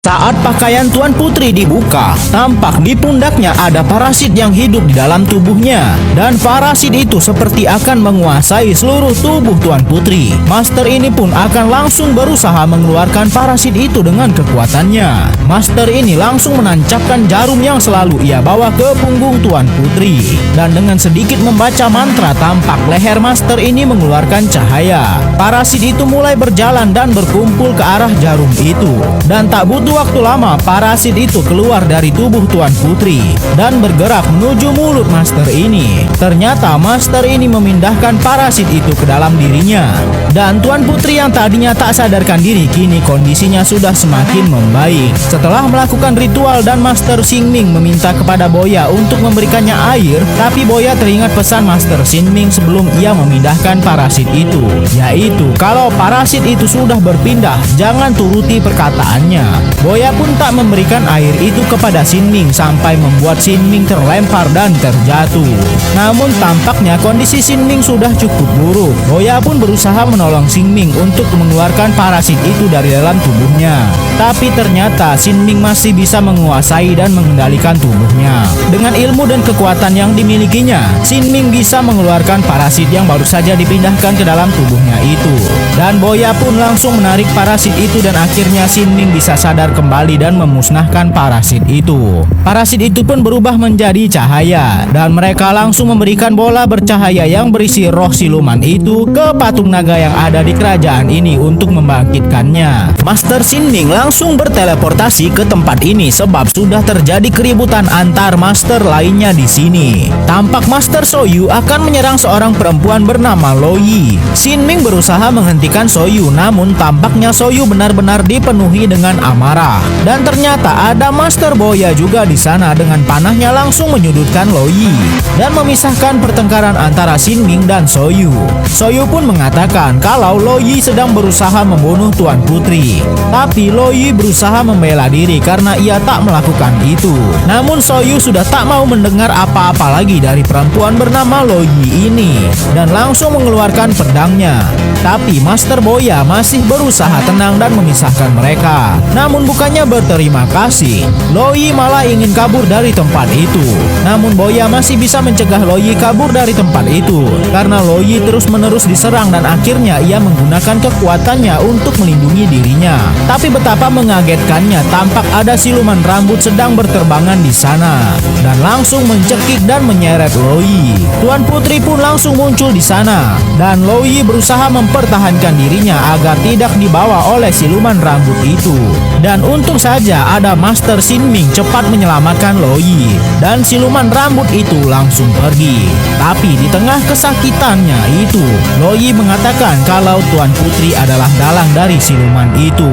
Saat pakaian Tuan Putri dibuka, tampak di pundaknya ada parasit yang hidup di dalam tubuhnya. Dan parasit itu seperti akan menguasai seluruh tubuh Tuan Putri. Master ini pun akan langsung berusaha mengeluarkan parasit itu dengan kekuatannya. Master ini langsung menancapkan jarum yang selalu ia bawa ke punggung Tuan Putri. Dan dengan sedikit membaca mantra, tampak leher Master ini mengeluarkan cahaya. Parasit itu mulai berjalan dan berkumpul ke arah jarum itu. Dan tak butuh waktu lama, parasit itu keluar dari tubuh Tuan Putri dan bergerak menuju mulut Master ini. Ternyata Master ini memindahkan parasit itu ke dalam dirinya. Dan Tuan Putri yang tadinya tak sadarkan diri, kini kondisinya sudah semakin membaik. Setelah melakukan ritual dan Master Xing Ming meminta kepada Boya untuk memberikannya air, tapi Boya teringat pesan Master Xing Ming sebelum ia memindahkan parasit itu, yaitu kalau parasit itu sudah berpindah, jangan turuti perkataannya. Boya pun tak memberikan air itu kepada Xing Ming sampai membuat Xing Ming terlempar dan terjatuh. Namun tampaknya kondisi Xing Ming sudah cukup buruk. Boya pun berusaha menolong Xing Ming untuk mengeluarkan parasit itu dari dalam tubuhnya. Tapi ternyata Xing Ming masih bisa menguasai dan mengendalikan tubuhnya. Dengan ilmu dan kekuatan yang dimilikinya, Xing Ming bisa mengeluarkan parasit yang baru saja dipindahkan ke dalam tubuhnya itu. Dan Boya pun langsung menarik parasit itu dan akhirnya Xing Ming bisa sadar kembali dan memusnahkan parasit itu. Parasit itu pun berubah menjadi cahaya dan mereka langsung memberikan bola bercahaya yang berisi roh siluman itu ke patung naga yang ada di kerajaan ini untuk membangkitkannya. Master Xing Ming langsung berteleportasi ke tempat ini sebab sudah terjadi keributan antar master lainnya di sini. Tampak Master Soyu akan menyerang seorang perempuan bernama Lo Yi. Xing Ming berusaha menghentikan Soyu, namun tampaknya Soyu benar-benar dipenuhi dengan amarah. Dan ternyata ada Master Boya juga di sana dengan panahnya langsung menyudutkan Lo Yi dan memisahkan pertengkaran antara Xing Ming dan Soyu. Soyu pun mengatakan kalau Lo Yi sedang berusaha membunuh Tuan Putri, tapi Lo Yi berusaha membela diri karena ia tak melakukan itu. Namun Soyu sudah tak mau mendengar apa-apa lagi dari perempuan bernama Lo Yi ini dan langsung mengeluarkan pedangnya. Tapi Master Boya masih berusaha tenang dan memisahkan mereka. Namun bukannya berterima kasih, Lo Yi malah ingin kabur dari tempat itu. Namun Boya masih bisa mencegah Lo Yi kabur dari tempat itu karena Lo Yi terus-menerus diserang dan akhirnya ia menggunakan kekuatannya untuk melindungi dirinya. Tapi betapa mengagetkannya, tampak ada siluman rambut sedang berterbangan di sana dan langsung mencekik dan menyeret Lo Yi. Tuan Putri pun langsung muncul di sana dan Lo Yi berusaha mempertahankan dirinya agar tidak dibawa oleh siluman rambut itu. Dan untung saja ada Master Xing Ming cepat menyelamatkan Lo Yi dan siluman rambut itu langsung pergi. Tapi di tengah kesakitannya itu, Lo Yi mengatakan kalau Tuan Putri adalah dalang dari siluman itu.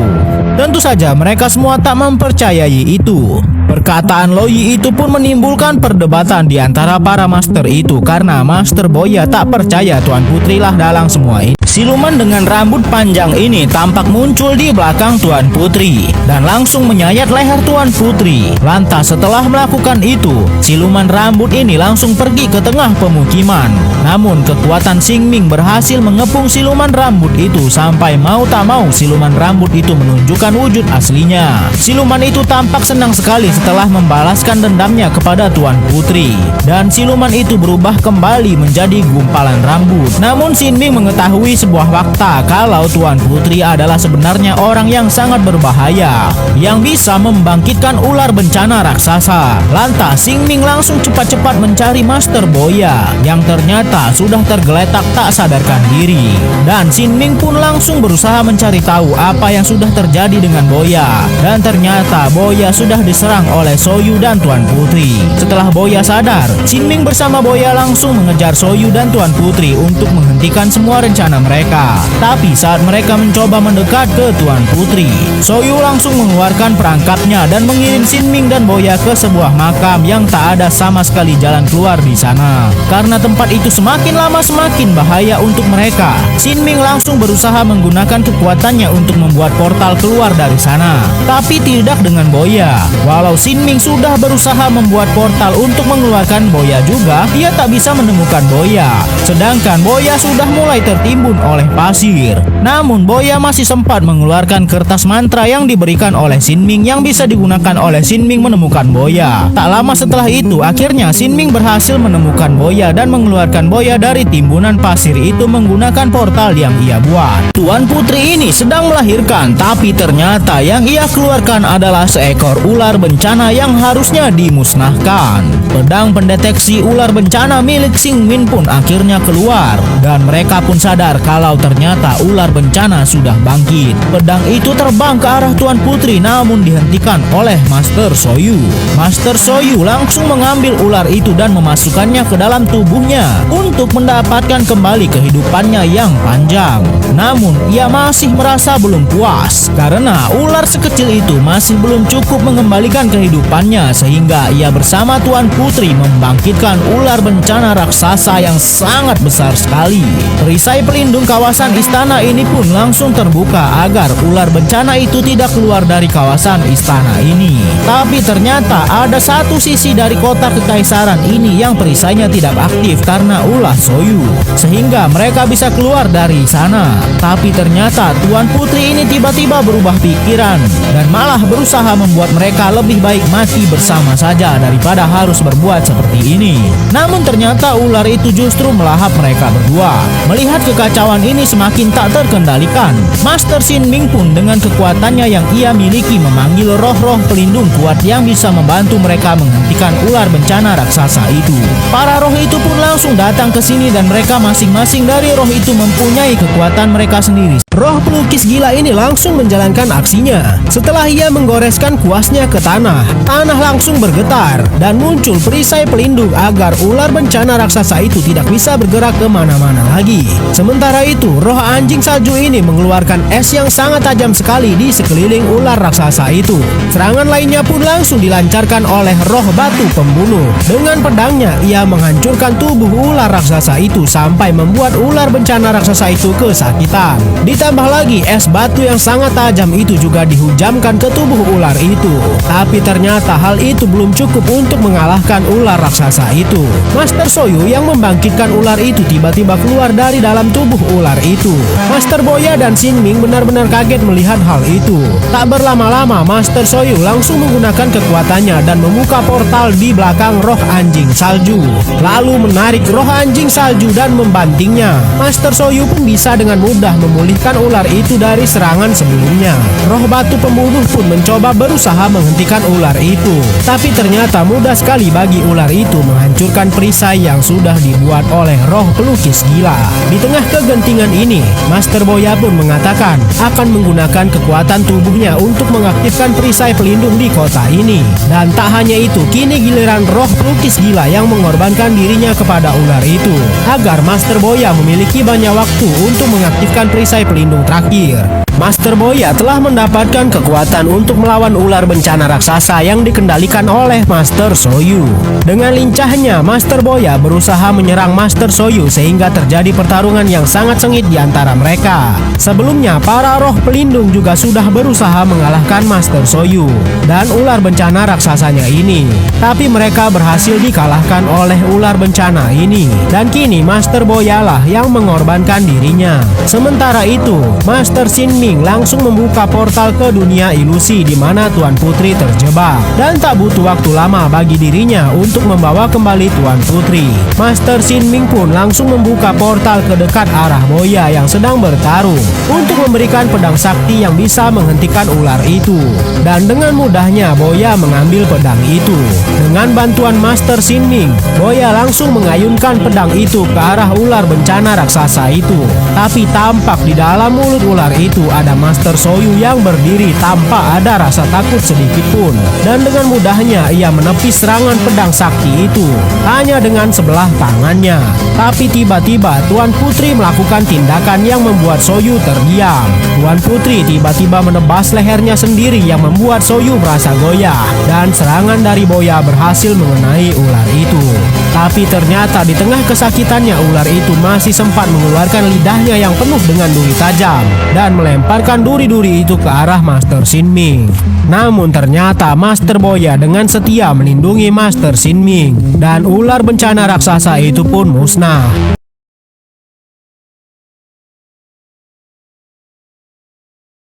Tentu saja mereka semua tak mempercayai itu. Perkataan Lo Yi itu pun menimbulkan perdebatan di antara para master itu karena Master Boya tak percaya Tuan Putri lah dalang semua ini. Siluman dengan rambut panjang ini tampak muncul di belakang Tuan Putri dan langsung menyayat leher Tuan Putri. Lantas setelah melakukan itu, siluman rambut ini langsung pergi ke tengah pemukiman. Namun kekuatan Xing Ming berhasil mengepung siluman rambut itu sampai mau tak mau siluman rambut itu menunjukkan wujud aslinya. Siluman itu tampak senang sekali setelah membalaskan dendamnya kepada Tuan Putri. Dan siluman itu berubah kembali menjadi gumpalan rambut. Namun Xing Ming mengetahui sebuah fakta kalau Tuan Putri adalah sebenarnya orang yang sangat berbahaya yang bisa membangkitkan ular bencana raksasa. Lantas Xing Ming langsung cepat-cepat mencari Master Boya yang ternyata sudah tergeletak tak sadarkan diri. Dan Xing Ming pun langsung berusaha mencari tahu apa yang sudah terjadi dengan Boya. Dan ternyata Boya sudah diserang oleh Soyu dan Tuan Putri. Setelah Boya sadar, Xing Ming bersama Boya langsung mengejar Soyu dan Tuan Putri untuk menghentikan semua rencana mereka. Tapi saat mereka mencoba mendekat ke Tuan Putri, Soyu langsung mengeluarkan perangkapnya dan mengirim Xing Ming dan Boya ke sebuah makam yang tak ada sama sekali jalan keluar di sana. Karena tempat itu semakin lama semakin bahaya untuk mereka, Xing Ming langsung berusaha menggunakan kekuatannya untuk membuat portal keluar dari sana. Tapi tidak dengan Boya. Walau Xing Ming sudah berusaha membuat portal untuk mengeluarkan Boya juga, dia tak bisa menemukan Boya. Sedangkan Boya sudah mulai tertimbun oleh pasir. Namun Boya masih sempat mengeluarkan kertas mantra yang diberikan oleh Shinming yang bisa digunakan oleh Shinming menemukan Boya. Tak lama setelah itu akhirnya Shinming berhasil menemukan Boya dan mengeluarkan Boya dari timbunan pasir itu menggunakan portal yang ia buat. Tuan Putri ini sedang melahirkan, tapi ternyata yang ia keluarkan adalah seekor ular bencana yang harusnya dimusnahkan. Pedang pendeteksi ular bencana milik Xingmin pun akhirnya keluar dan mereka pun sadar kalau ternyata ular bencana sudah bangkit. Pedang itu terbang ke arah Tuan Putri namun dihentikan oleh Master Soyu. Master Soyu langsung mengambil ular itu dan memasukkannya ke dalam tubuhnya untuk mendapatkan kembali kehidupannya yang panjang. Namun ia masih merasa belum puas karena ular sekecil itu masih belum cukup mengembalikan kehidupannya, sehingga ia bersama Tuan Putri membangkitkan ular bencana raksasa yang sangat besar sekali. Perisai pelindung kawasan istana ini pun langsung terbuka agar ular bencana itu tidak keluar dari kawasan istana ini. Tapi ternyata ada satu sisi dari kota kekaisaran ini yang perisainya tidak aktif karena ulah Soyu, sehingga mereka bisa keluar dari sana. Tapi ternyata Tuan Putri ini tiba-tiba berubah pikiran dan malah berusaha membuat mereka lebih baik mati bersama saja daripada harus berbuat seperti ini. Namun ternyata ular itu justru melahap mereka berdua. Melihat kekacauan ini semakin tak terkendalikan, Master Shinming pun dengan kekuatannya yang ia miliki memanggil roh-roh pelindung kuat yang bisa membantu mereka menghentikan ular bencana raksasa itu. Para roh itu pun langsung datang ke sini dan mereka masing-masing dari roh itu mempunyai kekuatan mereka sendiri. Roh pelukis gila ini langsung menjalankan aksinya. Setelah ia menggoreskan kuasnya ke tanah, tanah langsung bergetar dan muncul perisai pelindung agar ular bencana raksasa itu tidak bisa bergerak kemana-mana lagi. Sementara itu, roh anjing salju ini mengeluarkan es yang sangat tajam sekali di sekeliling ular raksasa itu. Serangan lainnya pun langsung dilancarkan oleh roh batu pembunuh. Dengan pedangnya, ia menghancurkan tubuh ular raksasa itu sampai membuat ular bencana raksasa itu kesakitan. Ditambah lagi, es batu yang sangat tajam itu juga dihujamkan ke tubuh ular itu. Tapi ternyata hal itu belum cukup untuk mengalahkan ular raksasa itu. Master Soyu yang membangkitkan ular itu tiba-tiba keluar dari dalam tubuh ular itu. Master Boya dan Shinming benar-benar kaget melihat hal itu. Tak berlama-lama, Master Soyu langsung menggunakan kekuatannya dan membuka portal di belakang roh anjing salju, lalu menarik roh anjing salju dan membantingnya. Master Soyu pun bisa dengan mudah memulihkan ular itu dari serangan sebelumnya. Roh batu pembunuh pun mencoba berusaha menghentikan ular itu, tapi ternyata mudah sekali bagi ular itu menghancurkan perisai yang sudah dibuat oleh roh pelukis gila. Di tengah kegentingan ini, Master Boya pun mengatakan akan menggunakan kekuatan tubuhnya untuk mengaktifkan perisai pelindung di kota ini. Dan tak hanya itu, kini giliran roh pelukis gila yang mengorbankan dirinya kepada ular itu, agar Master Boya memiliki banyak waktu untuk mengaktifkan perisai pelindung terakhir. Master Boya telah mendapatkan kekuatan untuk melawan ular bencana raksasa yang dikendalikan oleh Master Soyu. Dengan lincahnya, Master Boya berusaha menyerang Master Soyu sehingga terjadi pertarungan yang sangat sengit di antara mereka. Sebelumnya, para roh pelindung juga sudah berusaha mengalahkan Master Soyu dan ular bencana raksasanya ini. Tapi mereka berhasil dikalahkan oleh ular bencana ini. Dan kini Master Boya lah yang mengorbankan dirinya. Sementara itu, Master Shinming langsung membuka portal ke dunia ilusi di mana Tuan Putri terjebak, dan tak butuh waktu lama bagi dirinya untuk membawa kembali Tuan Putri. Master Shinming pun langsung membuka portal ke dekat arah Boya yang sedang bertarung untuk memberikan pedang sakti yang bisa menghentikan ular itu. Dan dengan mudahnya Boya mengambil pedang itu. Dengan bantuan Master Shinming, Boya langsung mengayunkan pedang itu ke arah ular bencana raksasa itu. Tapi tampak di dalam mulut ular itu ada Master Soyu yang berdiri tanpa ada rasa takut sedikit pun. Dan dengan mudahnya ia menepis serangan pedang sakti itu hanya dengan sebelah tangannya. Tapi tiba-tiba Tuan Putri melakukan tindakan yang membuat Soyu terdiam. Tuan Putri tiba-tiba menebas lehernya sendiri yang membuat Soyu merasa goyah. Dan serangan dari Boya berhasil mengenai ular itu. Tapi ternyata di tengah kesakitannya ular itu masih sempat mengeluarkan lidahnya yang penuh dengan duri tajam dan melemparkan duri-duri itu ke arah Master Shinming. Namun ternyata Master Boya dengan setia melindungi Master Shinming dan ular bencana raksasa itu pun musnah.